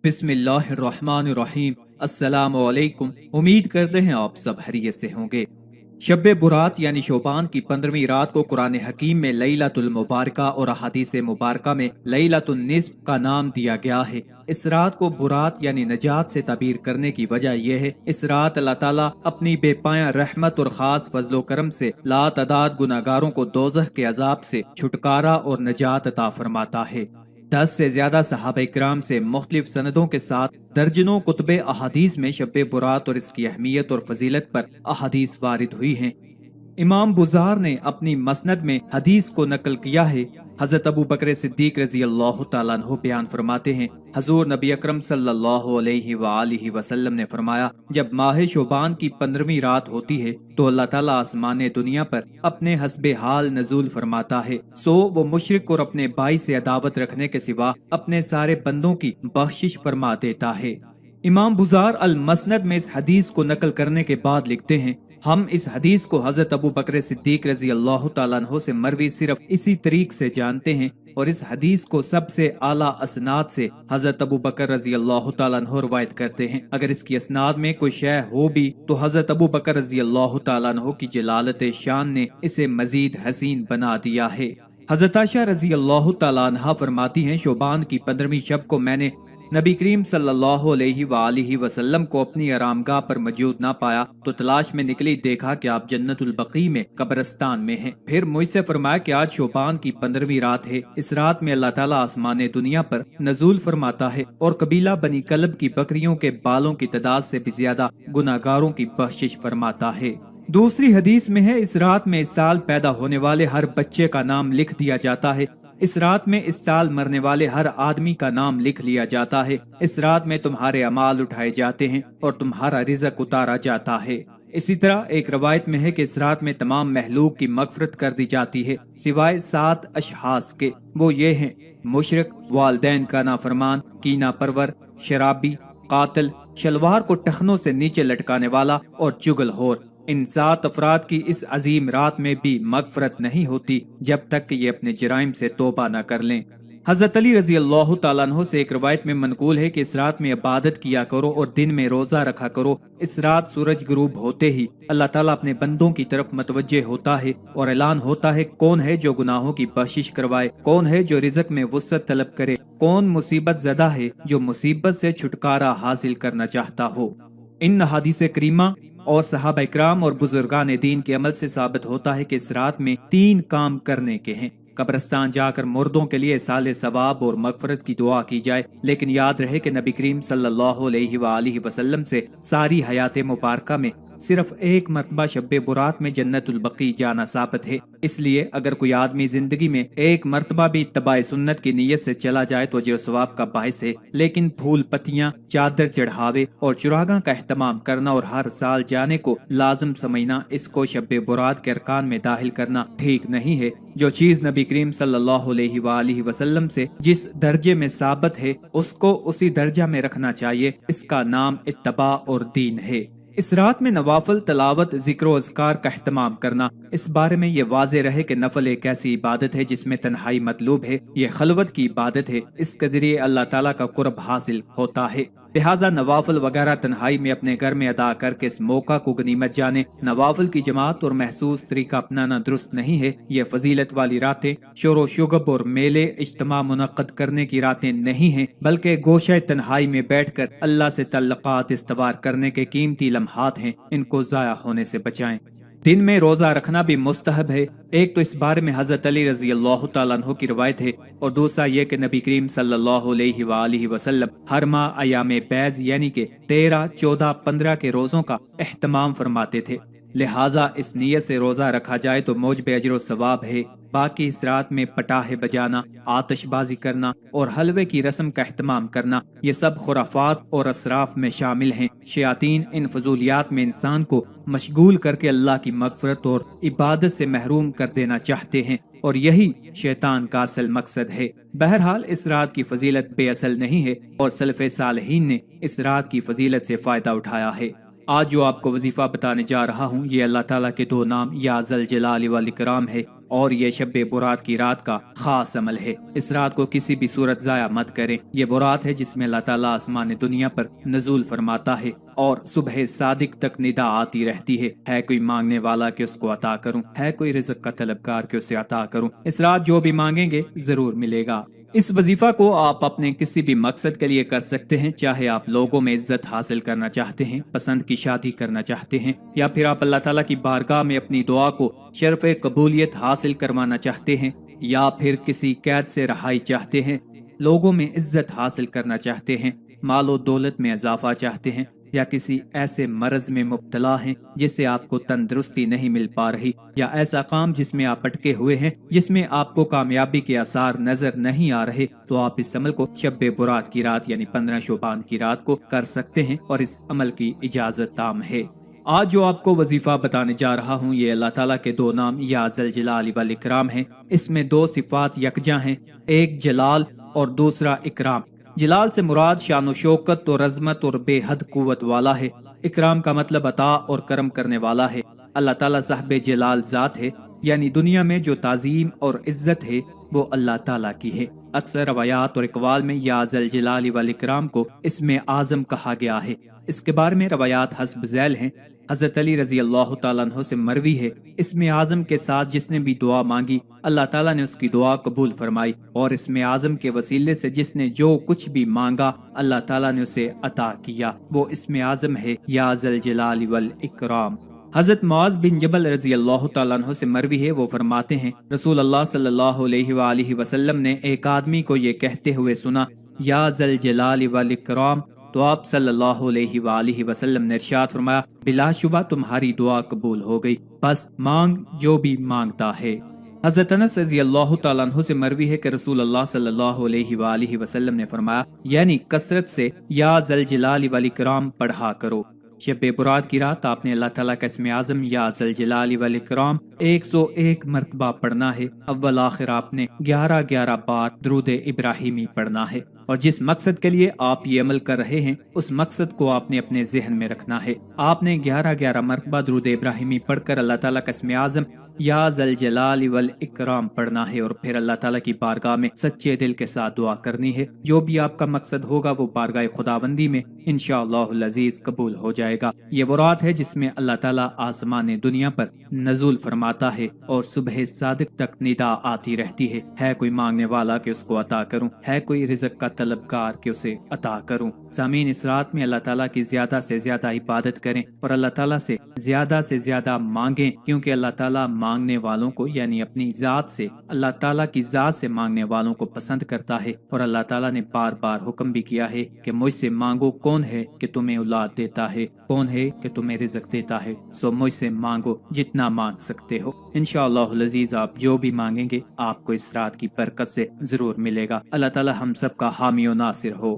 बिस्मिल्लाहिर्रहमानिर्रहीम। अस्सलाम वालेकुम। उम्मीद करते हैं आप सब खैरियत से होंगे। शब बुरात यानी शोबान की 15वीं रात को कुरान हकीम में लैलतुल मुबारका और अहादीस मुबारका में लैलतुन निस्फ का नाम दिया गया है। इस रात को बुरात यानी नजात से ताबीर करने की वजह यह है, इस रात अल्लाह ताला अपनी बेपाया रहमत और खास फजलो करम से लातदाद गुनाहगारों को दोज़ख के अजाब से छुटकारा और नजात अता फरमाता है। 10 से ज्यादा सहाबा इकराम से मुख्तलिफ सनदों के साथ दर्जनों कुतुब अहादीस में शब बुरात और इसकी अहमियत और फजीलत पर अहादीस वारिद हुई हैं। इमाम बुज़ार ने अपनी मसनद में हदीस को नकल किया है। हजरत अबू बकर सिद्दीक रजी अल्लाह तआला अन्हु बयान फरमाते हैं, हजूर नबी अकरम सल्लल्लाहु अलैहि वसल्लम ने फरमाया, जब माह शोबान की 15वीं रात होती है तो अल्लाह ताला आसमान दुनिया पर अपने हस्बे हाल नजूल फरमाता है। सो वो मुशरिक और अपने भाई से अदावत रखने के सिवा अपने सारे बंदों की बख्शिश फरमा देता है। इमाम बुज़ार अल मसनद में इस हदीस को नकल करने के बाद लिखते हैं, हम इस हदीस को हजरत अबू बकर सिद्दीक रजी अल्लाह तआला अन्हु से मरवी सिर्फ इसी तरीक से जानते हैं, और इस हदीस को सबसे आला असनाद से हजरत अबू बकर रजी अल्लाह तआला अन्हु रवायत करते हैं। अगर इसकी असनाद में कोई शय हो भी तो हजरत अबू बकर रजी अल्लाह तआला अन्हु की जलालत शान ने इसे मजीद हसीन बना दिया है। हजरत आयशा रजी अल्लाह तआला अन्हा फरमाती हैं, शोबान की 15वीं शब को मैंने नबी करीम सल्लल्लाहु अलैहि वसल्लम को अपनी आरामगाह पर मौजूद ना पाया तो तलाश में निकली, देखा कि आप जन्नतुल बकी में कब्रिस्तान में हैं। फिर मुझसे फरमाया कि आज शोबान की 15वीं रात है। इस रात में अल्लाह ताला आसमान दुनिया पर नजूल फरमाता है और कबीला बनी कलब की बकरियों के बालों की तादाद से भी ज्यादा गुनाहगारों की बख्शिश फरमाता है। दूसरी हदीस में है, इस रात में इस साल पैदा होने वाले हर बच्चे का नाम लिख दिया जाता है। इस रात में इस साल मरने वाले हर आदमी का नाम लिख लिया जाता है। इस रात में तुम्हारे अमाल उठाए जाते हैं और तुम्हारा रिज़्क उतारा जाता है। इसी तरह एक रवायत में है कि इस रात में तमाम महलूक की मगफरत कर दी जाती है सिवाय 7 अशहास के। वो ये हैं, मुशरिक, वालदैन का नाफरमान, कीना परवर, शराबी, कातिल, शलवार को टखनों से नीचे लटकाने वाला और चुगलखोर। इन 7 अफराद की इस अजीम रात में भी मगफरत नहीं होती जब तक कि ये अपने जराइम से तौबा न कर लें। हजरत अली रजी अल्लाह तआला अन्हु से एक रवायत में मनकूल है कि इस रात में इबादत किया करो और दिन में रोजा रखा करो। इस रात सूरज गुरूब होते ही अल्लाह ताला अपने बंदों की तरफ मतवज्जे होता है और ऐलान होता है, कौन है जो गुनाहों की बख्शिश करवाए, कौन है जो रिज़्क में वुसअत तलब करे, कौन मुसीबत ज़दा है जो मुसीबत से छुटकारा हासिल करना चाहता हो। इन हदीस करीमा और सहाबा इकराम और बुजुर्गान दीन के अमल से साबित होता है कि इस रात में 3 काम करने के हैं। कब्रिस्तान जाकर मुर्दों के लिए साले सवाब और मगफरत की दुआ की जाए, लेकिन याद रहे कि नबी करीम सल्लल्लाहु अलैहि वसल्लम से सारी हयात मुबारका में सिर्फ एक मरतबा शब बुरात में जन्नतुल बकी जाना साबित है। इसलिए अगर कोई आदमी जिंदगी में एक मरतबा भी इत्तबाए सुन्नत की नीयत से चला जाए तो जो सवाब का बाइस है, लेकिन फूल पत्तियां, चादर चढ़ावे और चुरागां का एहतमाम करना और हर साल जाने को लाजम समझना, इसको शब बुरात के अरकान में दाखिल करना ठीक नहीं है। जो चीज नबी करीम सल्लल्लाहु अलैहि वसल्लम से जिस दर्जे में साबित है उसको उसी दर्जा में रखना चाहिए। इसका नाम इत्तबा और दीन है। इस रात में नवाफिल तलावत, जिक्र और अज़कार का एहतमाम करना, इस बारे में ये वाज़े रहे कि नफल एक ऐसी इबादत है जिसमें तन्हाई मतलूब है, ये खलवत की इबादत है, इसके जरिए अल्लाह ताला का कुर्ब हासिल होता है। लिहाजा नवाफिल वगैरह तन्हाई में अपने घर में अदा करके इस मौका को गनीमत जाने। नवाफिल की जमात और महसूस तरीका अपनाना दुरुस्त नहीं है। ये फजीलत वाली रातें शोर शुगब और मेले इज्तिमा मुनक्कद करने की रातें नहीं हैं, बल्कि गोशे तन्हाई में बैठकर अल्लाह से तल्लुकात इस्तवार करने के कीमती लम्हात हैं। इनको जाया होने से बचाएं। दिन में रोजा रखना भी मुस्तहब है। एक तो इस बारे में हजरत अली रजी अल्लाह तआला अन्हु की रवायत है, और दूसरा ये कि नबी करीम सल्लल्लाहु अलैहि वसल्लम हर माह अयाम बैज यानी कि 13, 14, 15 के रोजों का एहतमाम फरमाते थे। लिहाजा इस नियत से रोजा रखा जाए तो मौजब अजर सवाब है। बाकी इस रात में पटाखे बजाना, आतिशबाजी करना और हलवे की रस्म का एहतमाम करना, ये सब खुराफात और असराफ में शामिल हैं। शयातीन इन फजूलियात में इंसान को मशगूल करके अल्लाह की मगफरत और इबादत से महरूम कर देना चाहते हैं, और यही शैतान का असल मकसद है। बहरहाल इस रात की फजीलत बेअसल नहीं है और सलफ़े सालहीन ने इस रात की फजीलत से फायदा उठाया है। आज जो आपको वजीफा बताने जा रहा हूँ ये अल्लाह ताला के 2 नाम या ज़ल जलाल वल इकराम है। اور یہ شب برات کی رات کا خاص عمل ہے۔ اس رات کو کسی بھی صورت ضائع مت کریں۔ یہ وہ رات ہے جس میں اللہ تعالیٰ آسمان دنیا پر نزول فرماتا ہے اور صبح صادق تک ندا آتی رہتی ہے کوئی مانگنے والا کہ اس کو عطا کروں، ہے کوئی رزق کا طلبگار کہ اسے عطا کروں۔ اس رات جو بھی مانگیں گے ضرور ملے گا۔ اس وظیفہ کو آپ اپنے کسی بھی مقصد کے لیے کر سکتے ہیں، چاہے آپ لوگوں میں عزت حاصل کرنا چاہتے ہیں، پسند کی شادی کرنا چاہتے ہیں، یا پھر آپ اللہ تعالیٰ کی بارگاہ میں اپنی دعا کو شرف قبولیت حاصل کروانا چاہتے ہیں، یا پھر کسی قید سے رہائی چاہتے ہیں، لوگوں میں عزت حاصل کرنا چاہتے ہیں، مال و دولت میں اضافہ چاہتے ہیں، یا کسی ایسے مرض میں مبتلا ہیں جس سے آپ کو تندرستی نہیں مل پا رہی، یا ایسا کام جس میں آپ اٹکے ہوئے ہیں، جس میں آپ کو کامیابی کے آثار نظر نہیں آ رہے، تو آپ اس عمل کو شب برات کی رات یعنی 15 شعبان کی رات کو کر سکتے ہیں، اور اس عمل کی اجازت تام ہے۔ آج جو آپ کو وظیفہ بتانے جا رہا ہوں یہ اللہ تعالیٰ کے دو نام یا ذوالجلال والاکرام ہیں۔ اس میں دو صفات یکجاں ہیں، ایک جلال اور دوسرا اکرام۔ جلال سے مراد شان و شوکت اور عظمت اور بے حد قوت والا ہے۔ اکرام کا مطلب عطا اور کرم کرنے والا ہے۔ اللہ تعالیٰ صاحب جلال ذات ہے، یعنی دنیا میں جو تعظیم اور عزت ہے وہ اللہ تعالیٰ کی ہے۔ اکثر روایات اور اقوال میں یا ذوالجلال والاکرام کو اسم اعظم کہا گیا ہے۔ اس کے بارے میں روایات حسب ذیل ہیں۔ حضرت علی رضی اللہ تعالیٰ عنہ سے مروی ہے، اسم اعظم کے ساتھ جس نے بھی دعا مانگی اللہ تعالیٰ نے اس کی دعا قبول فرمائی، اور اسم اعظم کے وسیلے سے جس نے جو کچھ بھی مانگا اللہ تعالیٰ نے اسے عطا کیا، وہ اسم اعظم ہے یا ذوالجلال والاکرام۔ حضرت معاذ بن جبل رضی اللہ تعالیٰ عنہ سے مروی ہے، وہ فرماتے ہیں رسول اللہ صلی اللہ علیہ وآلہ وسلم نے ایک آدمی کو یہ کہتے ہوئے سنا، یا ذوالجلال والاکرام، تو آپ صلی اللہ علیہ وآلہ وسلم نے ارشاد فرمایا بلا شبہ تمہاری دعا قبول ہو گئی، بس مانگ جو بھی مانگتا ہے۔ حضرت انس رضی اللہ تعالیٰ عنہ سے مروی ہے کہ رسول اللہ صلی اللہ علیہ وآلہ وسلم نے فرمایا، یعنی کثرت سے یا ذوالجلال والاکرام پڑھا کرو۔ شب برات کی رات آپ نے اللہ تعالیٰ کا اسم اعظم یا ذوالجلال والاکرام 101 مرتبہ پڑھنا ہے۔ اول آخر آپ نے 11 بار درود ابراہیمی پڑھنا ہے، اور جس مقصد کے لیے آپ یہ عمل کر رہے ہیں اس مقصد کو آپ نے اپنے ذہن میں رکھنا ہے۔ آپ نے 11 مرتبہ درود ابراہیمی پڑھ کر اللہ تعالیٰ کا اسم اعظم یا ذوالجلال والاکرام پڑھنا ہے، اور پھر اللہ تعالیٰ کی بارگاہ میں سچے دل کے ساتھ دعا کرنی ہے۔ جو بھی آپ کا مقصد ہوگا وہ بارگاہ خداوندی میں انشاءاللہ العزیز قبول ہو جائے گا۔ یہ وہ رات ہے جس میں اللہ تعالیٰ آسمان دنیا پر نزول فرماتا ہے اور صبح صادق تک ندا آتی رہتی ہے کوئی مانگنے والا کہ اس کو عطا کروں، ہے کوئی رزق کا طلبگار کہ اسے عطا کروں۔ سامعین، اس رات میں اللہ تعالیٰ کی زیادہ سے زیادہ عبادت کریں اور اللہ تعالیٰ سے زیادہ مانگیں، کیونکہ اللہ تعالیٰ مانگنے والوں کو یعنی اپنی ذات سے، اللہ تعالیٰ کی ذات سے مانگنے والوں کو پسند کرتا ہے، اور اللہ تعالیٰ نے بار بار حکم بھی کیا ہے کہ مجھ سے مانگو، کون ہے کہ تمہیں اولاد دیتا ہے، کون ہے کہ تمہیں رزق دیتا ہے، سو مجھ سے مانگو جتنا مانگ سکتے ہو۔ انشاءاللہ العزیز آپ جو بھی مانگیں گے آپ کو اس رات کی برکت سے ضرور ملے گا۔ اللہ تعالیٰ ہم سب کا حامی و ناصر ہو۔